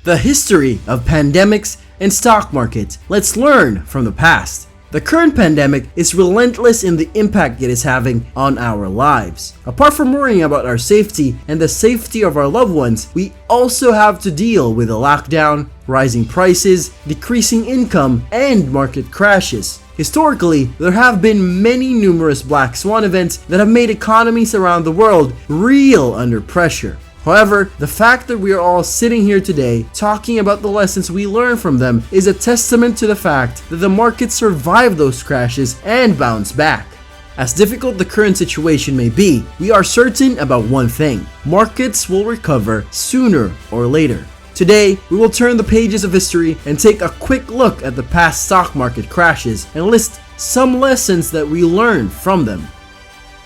The history of pandemics and stock markets. Let's learn from the past. The current pandemic is relentless in the impact it is having on our lives. Apart from worrying about our safety and the safety of our loved ones, we also have to deal with a lockdown, rising prices, decreasing income, and market crashes. Historically, there have been many numerous black swan events that have made economies around the world real under pressure. However, the fact that we are all sitting here today talking about the lessons we learned from them is a testament to the fact that the market survived those crashes and bounced back. As difficult the current situation may be, we are certain about one thing: markets will recover sooner or later. Today, we will turn the pages of history and take a quick look at the past stock market crashes and list some lessons that we learned from them.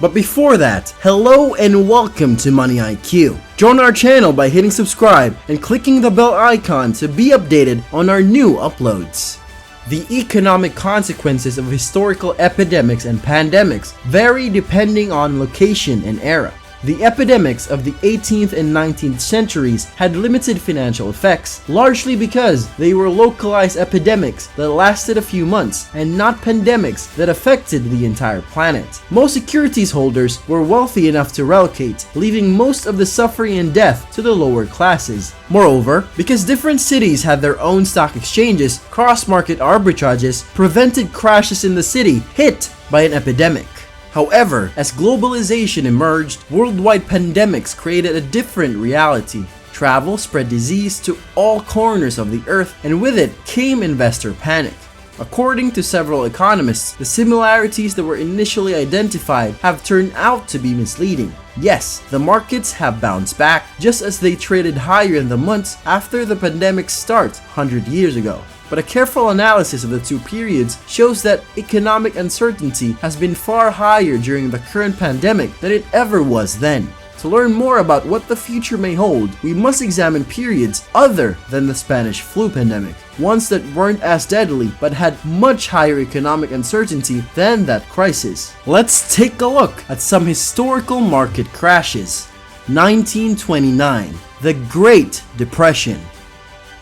But before that, hello and welcome to MoneyIQ. Join our channel by hitting subscribe and clicking the bell icon to be updated on our new uploads. The economic consequences of historical epidemics and pandemics vary depending on location and era. The epidemics of the 18th and 19th centuries had limited financial effects, largely because they were localized epidemics that lasted a few months and not pandemics that affected the entire planet. Most securities holders were wealthy enough to relocate, leaving most of the suffering and death to the lower classes. Moreover, because different cities had their own stock exchanges, cross-market arbitrages prevented crashes in the city hit by an epidemic. However, as globalization emerged, worldwide pandemics created a different reality. Travel spread disease to all corners of the earth, and with it came investor panic. According to several economists, the similarities that were initially identified have turned out to be misleading. Yes, the markets have bounced back, just as they traded higher in the months after the pandemic's start 100 years ago. But a careful analysis of the two periods shows that economic uncertainty has been far higher during the current pandemic than it ever was then. To learn more about what the future may hold, we must examine periods other than the Spanish flu pandemic, ones that weren't as deadly but had much higher economic uncertainty than that crisis. Let's take a look at some historical market crashes. 1929, the Great Depression.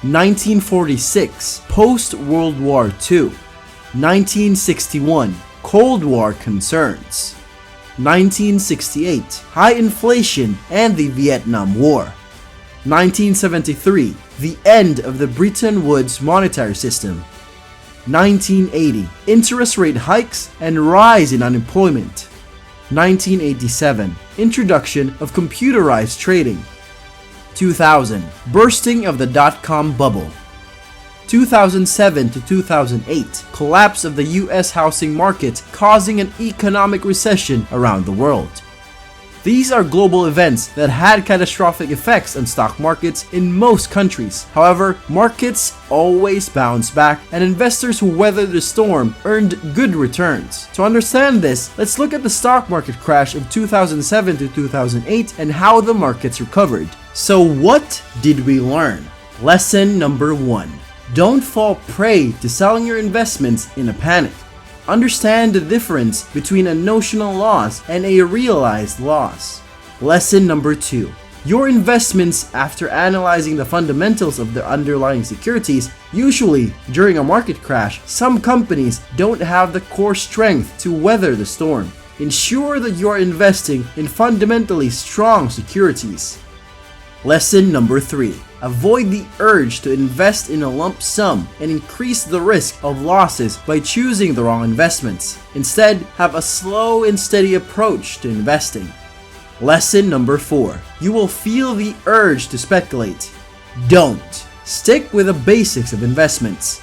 1946, post-World War II. 1961, Cold War concerns. 1968, high inflation and the Vietnam War. 1973, the end of the Bretton Woods monetary system. 1980, interest rate hikes and rise in unemployment. 1987, introduction of computerized trading. 2000, bursting of the dot-com bubble. 2007 to 2008, collapse of the US housing market causing an economic recession around the world. These are global events that had catastrophic effects on stock markets in most countries. However, markets always bounce back, and investors who weathered the storm earned good returns. To understand this, let's look at the stock market crash of 2007 to 2008 and how the markets recovered. So what did we learn? Lesson number 1. Don't fall prey to selling your investments in a panic. Understand the difference between a notional loss and a realized loss. Lesson number 2. Your investments, after analyzing the fundamentals of their underlying securities, usually during a market crash, some companies don't have the core strength to weather the storm. Ensure that you are investing in fundamentally strong securities. Lesson number 3. Avoid the urge to invest in a lump sum and increase the risk of losses by choosing the wrong investments. Instead, have a slow and steady approach to investing. Lesson number 4. You will feel the urge to speculate. Don't. Stick with the basics of investments.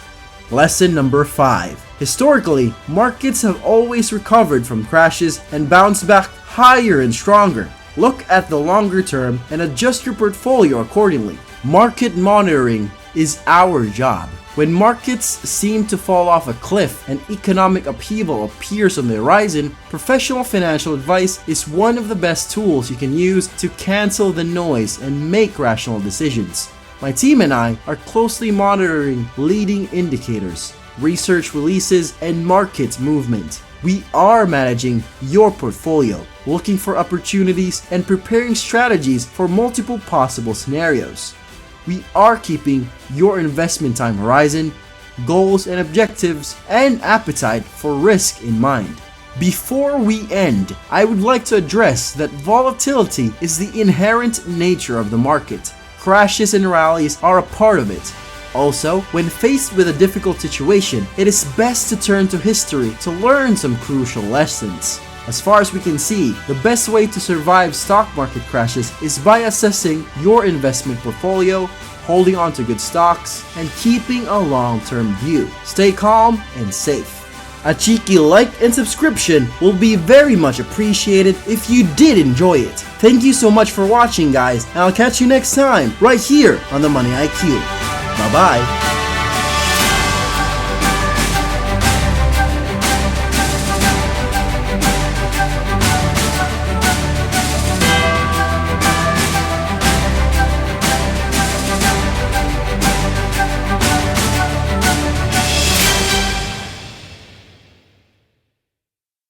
Lesson number 5. Historically, markets have always recovered from crashes and bounced back higher and stronger. Look at the longer term and adjust your portfolio accordingly. Market monitoring is our job. When markets seem to fall off a cliff and economic upheaval appears on the horizon, professional financial advice is one of the best tools you can use to cancel the noise and make rational decisions. My team and I are closely monitoring leading indicators, research releases, and market movement. We are managing your portfolio, looking for opportunities and preparing strategies for multiple possible scenarios. we are keeping your investment time horizon, goals and objectives, and appetite for risk in mind. Before we end, I would like to address that volatility is the inherent nature of the market. Crashes and rallies are a part of it. Also, when faced with a difficult situation, it is best to turn to history to learn some crucial lessons. As far as we can see, the best way to survive stock market crashes is by assessing your investment portfolio, holding on to good stocks, and keeping a long-term view. Stay calm and safe. A cheeky like and subscription will be very much appreciated if you did enjoy it. Thank you so much for watching, guys, and I'll catch you next time right here on the Money IQ. Bye-bye.